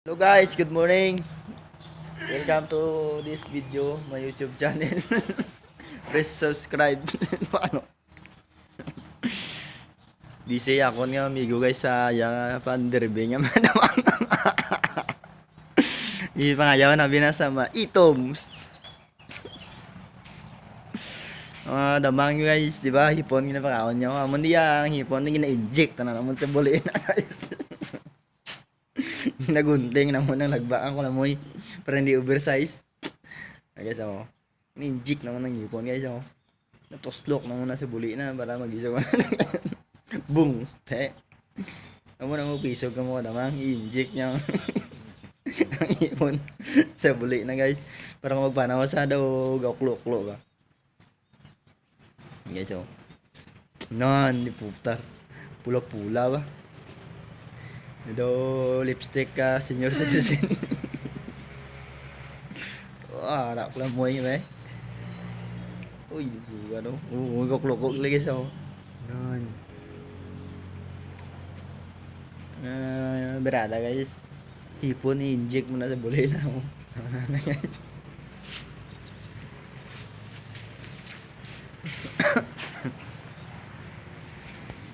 Hello guys, good morning. Welcome to this video, my YouTube channel. Please subscribe. Paano? Busy ako nga amigo guys sa panderbe nga manamang. Ipangayaw na binasa ma itoms. Damang guys, di ba? Hipon nga pakaon nyo. Amon diya ang hipon nga na-inject na naman sa buli na guys. Nagunting na mo nang nagbaan ko na mo para hindi oversize. Guys ako. Ni-inject naman ng hipon guys ako. Natuslok na muna sa buli na para mag-isa ko na. Boom! Te. Amo na mo pisog ka mo damang i-inject niya ang hipon sa buli na guys. Para magpanawa sa daw gawklo-klo ba. Guys oh. Nan, ni putar. Pula-pula ba? Do lipstick ka senior citizen. Harap lang mo yun eh. Uy, ano? Gawklo-klo lagi sa oh. Nan. Berada guys. Hipon i-inject mo na sa buli na mo.